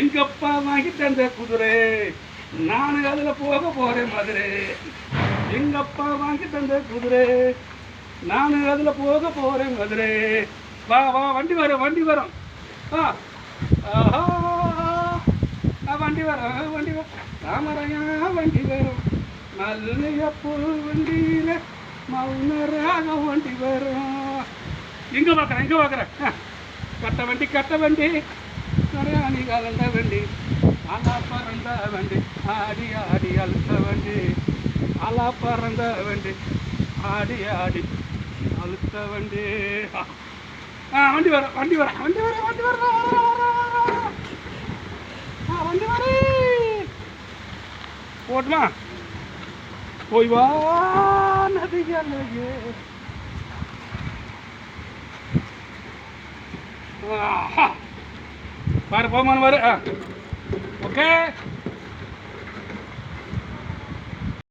எங்கப்பா வாங்கி தந்த குதிரை நான் அதுல போக போறேன் மதுரை. எங்கப்பா வாங்கி தந்த குதிரை நான் அதுல போக போறேன் மதுரை. வா வா வண்டி வரும் வண்டி வரும். ஆஹா வண்டி வரும் வண்டி வரும். தாமரையா வண்டி வரும் மல்லிகைப்பூ வண்டியில மௌனராக வண்டி வரும். எங்க பார்க்குறேன் கட்ட வண்டி கட்ட வண்டி கரையாணி கலந்த வண்டி அலா பறந்த வண்டி ஆடி ஆடி அழுத்த வண்டி அலா பறந்த வண்டி ஆடி ஆடி அழுத்த வண்டி. வண்டி வர வண்டி வர வண்டி வர வண்டி வர வண்டி வர போட்டுமா போய் வா நதிகளையே. பாரு போமான்னு பாரு. ஓகே.